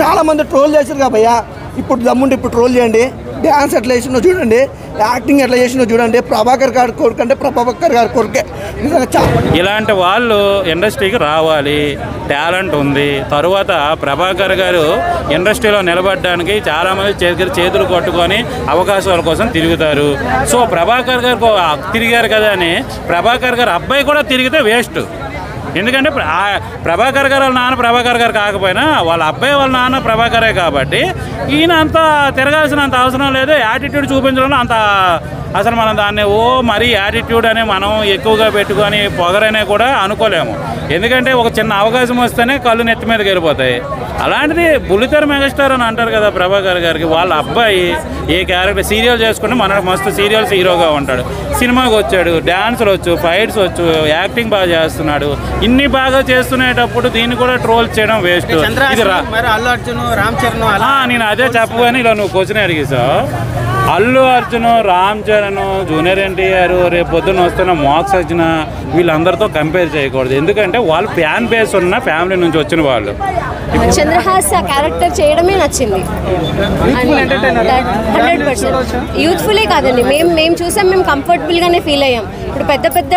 చాలామంది ట్రోల్ చేశారు కాబయ్యా. ఇప్పుడు దమ్ముంటే ఇప్పుడు ట్రోల్ చేయండి. డ్యాన్స్ ఎట్లా చేసినో చూడండి, యాక్టింగ్ ఎట్లా చేసినో చూడండి. ప్రభాకర్ గారి కొడుకు అంటే ప్రభాకర్ గారి కొడుకే. ఇలాంటి వాళ్ళు ఇండస్ట్రీకి రావాలి, టాలెంట్ ఉంది. తరువాత ప్రభాకర్ గారు ఇండస్ట్రీలో నిలబడడానికి చాలామంది చేతులు కొట్టుకొని అవకాశాల కోసం తిరుగుతారు. సో ప్రభాకర్ గారు తిరిగారు కదా అని ప్రభాకర్ గారు అబ్బాయి కూడా తిరిగితే వేస్ట్. ఎందుకంటే ప్రభాకర్ గారు వాళ్ళ నాన్న ప్రభాకర్ గారు కాకపోయినా వాళ్ళ అబ్బాయి వాళ్ళ నాన్న ప్రభాకరే కాబట్టి ఈయన అంత తిరగాల్సినంత అవసరం లేదు. యాటిట్యూడ్ చూపించడంలో అంత అసలు మనం దాన్ని మరీ యాటిట్యూడ్ అని మనం ఎక్కువగా పెట్టుకొని పొగరనే కూడా అనుకోలేము. ఎందుకంటే ఒక చిన్న అవకాశం వస్తేనే కళ్ళు నెత్తి మీదకి వెళ్ళిపోతాయి. అలాంటిది బుల్లితెర మెగాస్టార్ అని అంటారు కదా ప్రభాకర్ గారికి. వాళ్ళ అబ్బాయి ఏ క్యారెక్టర్ సీరియల్ చేసుకుంటే మనకు మస్తు సీరియల్స్ హీరోగా ఉంటాడు. సినిమాకి వచ్చాడు, డ్యాన్సులు వచ్చు, ఫైట్స్ వచ్చు, యాక్టింగ్ బాగా చేస్తున్నాడు. ఇన్ని బాగా చేస్తునేటప్పుడు దీన్ని కూడా ట్రోల్ చేయడం వేస్ట్. ఇది నేను అదే చెప్పగానే ఇలా నువ్వు క్వశ్చన్ అడిగేసావు. అల్లు అర్జున్, రామ్ చరణ్, జూనియర్ ఎన్టీఆర్, రేపు పొద్దున్న వస్తున్న మోక్స్ వచ్చిన వీళ్ళందరితో కంపేర్ చేయకూడదు. ఎందుకంటే వాళ్ళు ఫ్యాన్ బేస్ ఉన్న ఫ్యామిలీ నుంచి వచ్చిన వాళ్ళు. చంద్రహాస్ ఆ క్యారెక్టర్ చేయడమే నచ్చింది. 100% యూత్ఫుల్లే కాదండి. మేము చూసాం, మేము కంఫర్టబుల్గానే ఫీల్ అయ్యాం. ఇప్పుడు పెద్ద పెద్ద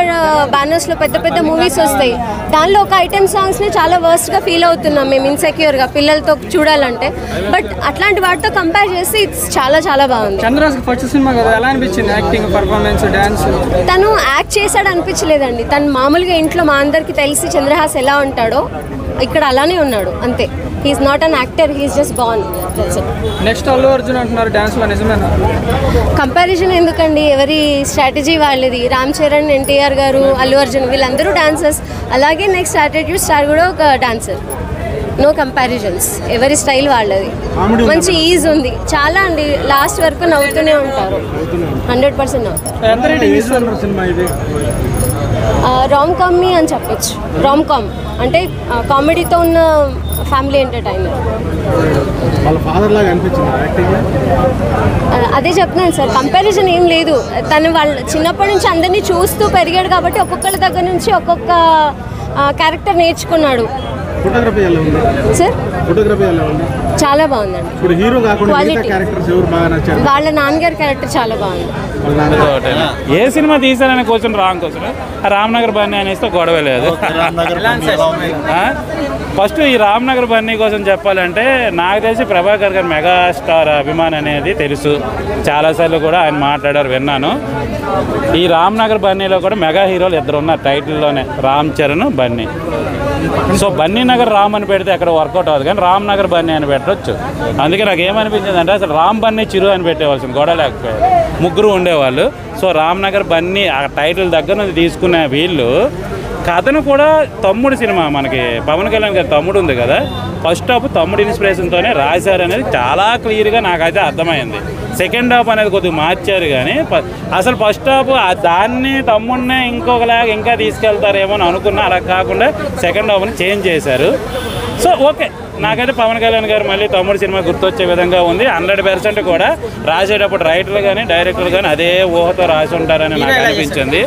బ్యానర్స్లో పెద్ద పెద్ద మూవీస్ వస్తాయి, దానిలో ఒక ఐటెమ్ సాంగ్స్ని చాలా వర్స్ట్గా ఫీల్ అవుతున్నాం మేము, ఇన్సెక్యూర్గా పిల్లలతో చూడాలంటే. బట్ అట్లాంటి వాటితో కంపేర్ చేసి ఇట్స్ చాలా చాలా బాగుంది. తను యాక్ట్ చేశాడు అనిపించలేదండి. తను మామూలుగా ఇంట్లో మా అందరికి తెలిసి చంద్రహాస్ ఎలా ఉంటాడో ఇక్కడ అలానే ఉన్నాడు అంతే. He's not an actor, he's just born. Next Allu Arjun అంటున్నారు డాన్స్లో, నిజమేనా? కంపారిజన్ ఎందుకండి, ఎవరి స్ట్రాటజీ వాళ్ళది. రామ్ చరణ్, ఎన్టీఆర్ గారు, అల్లు అర్జున్ వీళ్ళందరూ డాన్సర్స్. అలాగే నెక్స్ట్ యాటిట్యూడ్ స్టార్ కూడా ఒక డాన్సర్. నో కంపారిజన్స్, ఎవరి స్టైల్ వాళ్ళది. మంచి ఈజ్ ఉంది చాలా అండి. లాస్ట్ వరకు నవ్వుతూనే ఉంటారు. 100% నవ్వుతారు. రామ్ కామీ అని చెప్పొచ్చు. రామ్ కామ్ అంటే కామెడీతో ఉన్న ఫ్యామిలీ ఎంటర్టైనర్. అదే చెప్తున్నాను సార్, కంపారిజన్ ఏం లేదు. తను వాళ్ళ చిన్నప్పటి నుంచి అందరినీ చూస్తూ పెరిగాడు కాబట్టి ఒక్కొక్కరి దగ్గర నుంచి ఒక్కొక్క క్యారెక్టర్ నేర్చుకున్నాడు. సార్ చాలా బాగుందండి. వాళ్ళ నాన్నగారి క్యారెక్టర్ చాలా బాగుంది. ఏ సినిమా తీసారనే question wrong question. Ramnagar Bunny అనేస్తే గొడవ లేదు. ఫస్ట్ ఈ రామ్నగర్ బన్నీ కోసం చెప్పాలంటే నాకు తెలిసి ప్రభాకర్ గారు మెగాస్టార్ అభిమాని అనేది తెలుసు. చాలాసార్లు కూడా ఆయన మాట్లాడారు, విన్నాను. ఈ రామ్నగర్ బన్నీలో కూడా మెగా హీరోలు ఇద్దరు ఉన్నారు టైటిల్లోనే, రామ్ చరణ్, బన్నీ. సో బన్నీ నగర్ రామ్ అని పెడితే ఎక్కడ వర్కౌట్ అవ్వదు, కానీ రామ్ నగర్ బన్నీ అని పెట్టవచ్చు. అందుకే నాకు ఏమనిపించింది అంటే అసలు రామ్ బన్నీ చిరు అని పెట్టేవాల్సింది, గొడవ లేకపోయారు, ముగ్గురు ఉండేవాళ్ళు. సో రామ్ నగర్ బన్నీ ఆ టైటిల్ దగ్గర నుంచి తీసుకునే వీళ్ళు కథను కూడా తమ్ముడు సినిమా, మనకి పవన్ కళ్యాణ్ గారి తమ్ముడు ఉంది కదా, ఫస్ట్ హాఫ్ తమ్ముడు ఇన్స్పిరేషన్తోనే రాశారు అనేది చాలా క్లియర్గా నాకైతే అర్థమైంది. సెకండ్ హాఫ్ అనేది కొద్దిగా మార్చారు, కానీ అసలు ఫస్ట్ హాఫ్ దాన్ని తమ్ముడినే ఇంకొకలాగా ఇంకా తీసుకెళ్తారేమో అని అనుకున్నా. అలా కాకుండా సెకండ్ హాఫ్ని చేంజ్ చేశారు. సో ఓకే, నాకైతే పవన్ కళ్యాణ్ గారు మళ్ళీ తమ్ముడు సినిమా గుర్తొచ్చే విధంగా ఉంది. 100% కూడా రాసేటప్పుడు రైటర్లు కానీ డైరెక్టర్లు కానీ అదే ఊహతో రాసి ఉంటారని నాకు అనిపించింది.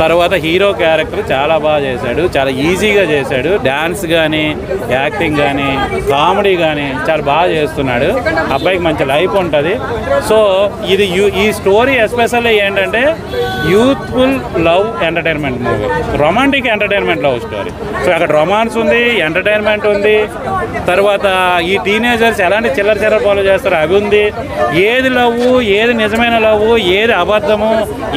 తర్వాత హీరో క్యారెక్టర్ చాలా బాగా చేశాడు, చాలా ఈజీగా చేశాడు. డ్యాన్స్ కానీ, యాక్టింగ్ కానీ, కామెడీ కానీ చాలా బాగా చేస్తున్నాడు. అబ్బాయికి మంచి లైఫ్ ఉంటుంది. సో ఇది ఈ స్టోరీ ఎస్పెషల్లీ ఏంటంటే youthful love entertainment movie, romantic entertainment love story. So అక్కడ రొమాన్స్ ఉంది, ఎంటర్టైన్మెంట్ ఉంది. తర్వాత ఈ టీనేజర్స్ ఎలాంటి చిల్లర ఫాలో చేస్తారో అవి ఉంది. ఏది లవ్, ఏది నిజమైన లవ్, ఏది అబద్ధము,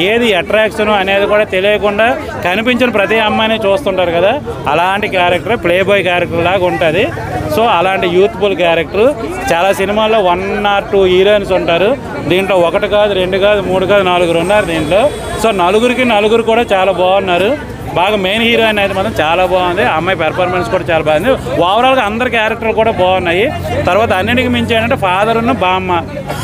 ఏది అట్రాక్షను అనేది కూడా తెలియకుండా కనిపించిన ప్రతి అమ్మాయిని చూస్తుంటారు కదా, అలాంటి క్యారెక్టర్ ప్లే బాయ్ క్యారెక్టర్ లాగా ఉంటుంది. సో అలాంటి యూత్ఫుల్ క్యారెక్టర్. చాలా సినిమాల్లో 1 or 2 హీరోయిన్స్ ఉంటారు, దీంట్లో 1 కాదు, 2 కాదు, 3 కాదు, 4 ఉన్నారు దీంట్లో. సో నలుగురు కూడా చాలా బాగున్నారు. బాగా మెయిన్ హీరోయిన్ అయితే మాత్రం చాలా బాగుంది. అమ్మాయి పెర్ఫార్మెన్స్ కూడా చాలా బాగుంది. ఓవరాల్గా అందరి క్యారెక్టర్లు కూడా బాగున్నాయి. తర్వాత అన్నింటికి మించి ఏంటంటే ఫాదర్ ఉన్న బామ్మ,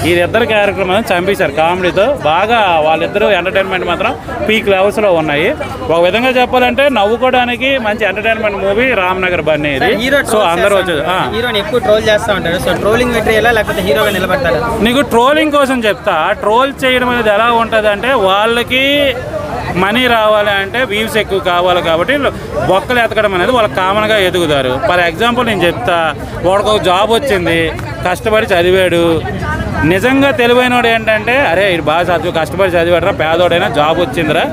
ఈ ఇద్దరు క్యారెక్టర్ మాత్రం చంపేశారు కామెడీతో. బాగా వాళ్ళిద్దరూ ఎంటర్టైన్మెంట్ మాత్రం పీక్ లెవెల్స్లో ఉన్నాయి. ఒక విధంగా చెప్పాలంటే నవ్వుకోవడానికి మంచి ఎంటర్టైన్మెంట్ మూవీ రామ్ నగర్ బన్నీ ఇది. సో అందరూ వచ్చేది నీకు ట్రోలింగ్ కోసం చెప్తా. ట్రోల్ చేయడం అనేది ఎలా ఉంటుంది అంటే వాళ్ళకి మనీ రావాలి అంటే వ్యూస్ ఎక్కువ కావాలి కాబట్టి బొక్కలు ఎతకడం అనేది వాళ్ళకి కామన్గా ఎదుగుతారు. ఫర్ ఎగ్జాంపుల్ నేను చెప్తా, వాడికి ఒక జాబ్ వచ్చింది, కష్టపడి చదివాడు, నిజంగా తెలివైనోడు ఏంటంటే అరే ఇది బాగా కష్టపడి చదివాడరా, పేదోడైనా జాబ్ వచ్చిందిరా,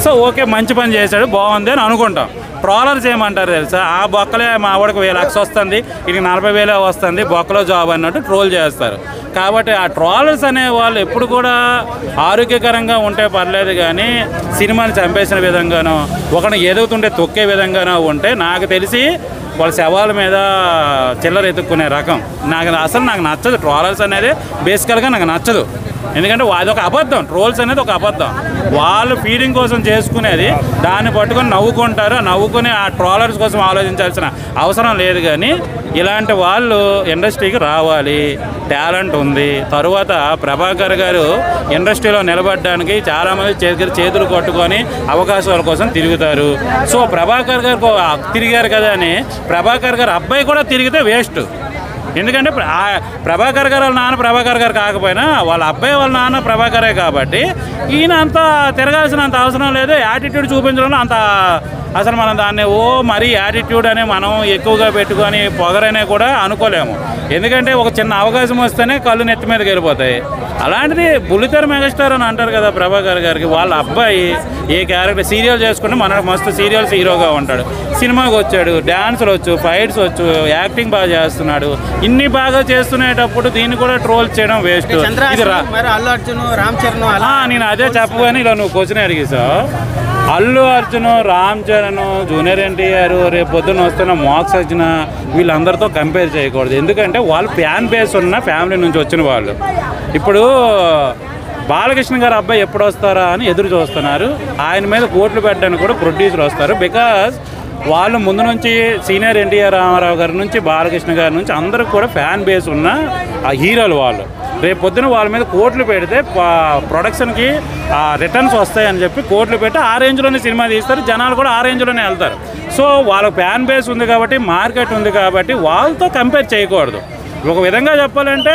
సో ఓకే మంచి పని చేశాడు బాగుంది అని అనుకుంటాం. ట్రోలర్స్ ఏమంటారు తెలుసా, ఆ బొక్కలే మా వాడికి 1,00,000 వస్తుంది, ఇది 40,000 వస్తుంది, బొక్కలో జాబ్ అన్నట్టు ట్రోల్ చేస్తారు. కాబట్టి ఆ ట్రోలర్స్ అనే వాళ్ళు ఎప్పుడు కూడా ఆరోగ్యకరంగా ఉంటే పర్లేదు, కానీ సినిమాని చంపేసిన విధంగానో ఒకరిని ఎదుగుతుంటే తొక్కే విధంగానో ఉంటే నాకు తెలిసి వాళ్ళ శవాల మీద చిల్లర ఎత్తుక్కునే రకం నాకు నచ్చదు. ట్రోలర్స్ అనేది బేసికల్గా నాకు నచ్చదు, ఎందుకంటే అదొక అబద్ధం. ట్రోల్స్ అనేది ఒక అబద్ధం. వాళ్ళు ఫీడింగ్ కోసం చేసుకునేది, దాన్ని పట్టుకొని నవ్వుకుంటారు. నవ్వుకుని ఆ ట్రోలర్స్ కోసం ఆలోచించాల్సిన అవసరం లేదు. కానీ ఇలాంటి వాళ్ళు ఇండస్ట్రీకి రావాలి, టాలెంట్ ఉంది. తరువాత ప్రభాకర్ గారు ఇండస్ట్రీలో నిలబడడానికి చాలామంది చేతులు కొట్టుకొని అవకాశాల కోసం తిరుగుతారు. సో ప్రభాకర్ గారు తిరిగారు కదా అని ప్రభాకర్ గారు అబ్బాయి కూడా తిరిగితే వేస్ట్. ఎందుకంటే ప్రభాకర్ గారు వాళ్ళ నాన్న ప్రభాకర్ గారు కాకపోయినా వాళ్ళ అబ్బాయి వాళ్ళ నాన్న ప్రభాకరే కాబట్టి ఈయన అంత తిరగాల్సినంత అవసరం లేదు. యాటిట్యూడ్ చూపించడంలో అంత అసలు మనం దాన్ని మరీ యాటిట్యూడ్ అని మనం ఎక్కువగా పెట్టుకొని పొగరనే కూడా అనుకోలేము. ఎందుకంటే ఒక చిన్న అవకాశం వస్తేనే కళ్ళు నెత్తి మీదకి వెళ్ళిపోతాయి. అలాంటిది బుల్లితెర మెగాస్టార్ అని అంటారు కదా ప్రభాకర్ గారికి, వాళ్ళ అబ్బాయి ఏ క్యారెక్టర్ సీరియల్ చేసుకుంటే మనకు మస్తు సీరియల్స్ హీరోగా ఉంటాడు. సినిమాకి వచ్చాడు, డ్యాన్సులు వచ్చు, ఫైట్స్ వచ్చు, యాక్టింగ్ బాగా చేస్తున్నాడు. ఇన్ని బాగా చేస్తునేటప్పుడు దీన్ని కూడా ట్రోల్ చేయడం వేస్ట్. ఇది అల్లు అర్జున్, రామ్ చరణ్ నేను అదే చెప్పగానే ఇలా నువ్వు క్వశ్చన్ అడిగేసావు. అల్లు అర్జున్, రామ్ చరణ్, జూనియర్ ఎన్టీఆర్, రేపు పొద్దున్న వస్తున్న మోక్స్ అర్జున వీళ్ళందరితో కంపేర్ చేయకూడదు. ఎందుకంటే వాళ్ళు ఫ్యాన్ బేస్ ఉన్న ఫ్యామిలీ నుంచి వచ్చిన వాళ్ళు. ఇప్పుడు బాలకృష్ణ గారు అబ్బాయి ఎప్పుడు వస్తారా అని ఎదురు చూస్తున్నారు. ఆయన మీద కోట్లు పెట్టడానికి కూడా ప్రొడ్యూసర్ వస్తారు. బికాజ్ వాళ్ళు ముందు నుంచి సీనియర్ ఎన్టీఆర్ రామారావు గారి నుంచి బాలకృష్ణ గారి నుంచి అందరికి కూడా ఫ్యాన్ బేస్ ఉన్న ఆ హీరోలు వాళ్ళు. రేపు పొద్దున వాళ్ళ మీద కోట్లు పెడితే ప్రొడక్షన్కి రిటర్న్స్ వస్తాయని చెప్పి కోట్లు పెట్టి ఆ రేంజ్లోనే సినిమా తీస్తారు. జనాలు కూడా ఆ రేంజ్లోనే వెళ్తారు. సో వాళ్ళ ఫ్యాన్ బేస్ ఉంది కాబట్టి, మార్కెట్ ఉంది కాబట్టి వాళ్ళతో కంపేర్ చేయకూడదు. ఒక విధంగా చెప్పాలంటే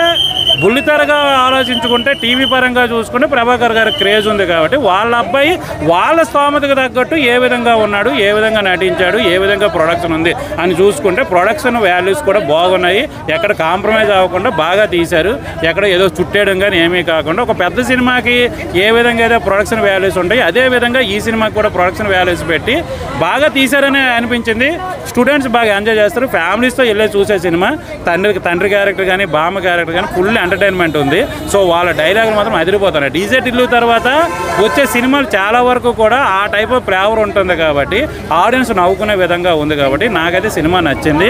బుల్లితెరగా ఆలోచించుకుంటే టీవీ పరంగా చూసుకుంటే ప్రభాకర్ గారికి క్రేజ్ ఉంది కాబట్టి వాళ్ళ అబ్బాయి వాళ్ళ స్తోమతకు తగ్గట్టు ఏ విధంగా ఉన్నాడు, ఏ విధంగా నటించాడు, ఏ విధంగా ప్రొడక్షన్ ఉంది అని చూసుకుంటే ప్రొడక్షన్ వాల్యూస్ కూడా బాగున్నాయి. ఎక్కడ కాంప్రమైజ్ అవ్వకుండా బాగా తీశారు. ఎక్కడ ఏదో చుట్టేయడం కానీ ఏమీ కాకుండా ఒక పెద్ద సినిమాకి ఏ విధంగా అయితే ప్రొడక్షన్ వాల్యూస్ ఉంటాయి అదే విధంగా ఈ సినిమాకి కూడా ప్రొడక్షన్ వాల్యూస్ పెట్టి బాగా తీశారని అనిపించింది. స్టూడెంట్స్ బాగా ఎంజాయ్ చేస్తారు. ఫ్యామిలీస్తో వెళ్ళే చూసే సినిమా. తండ్రి క్యారెక్టర్ కానీ బామ్మ క్యారెక్టర్ కానీ ఫుల్ ఎంటర్టైన్మెంట్ ఉంది. సో వాళ్ళ డైలాగులు మాత్రం అదిరిపోతున్నాయి. డీజే టిల్లు తర్వాత వచ్చే సినిమాలు చాలా వరకు కూడా ఆ టైప్ ఆఫ్ ఫ్లేవర్ ఉంటుంది కాబట్టి ఆడియన్స్ నవ్వుకునే విధంగా ఉంది కాబట్టి నాకైతే సినిమా నచ్చింది.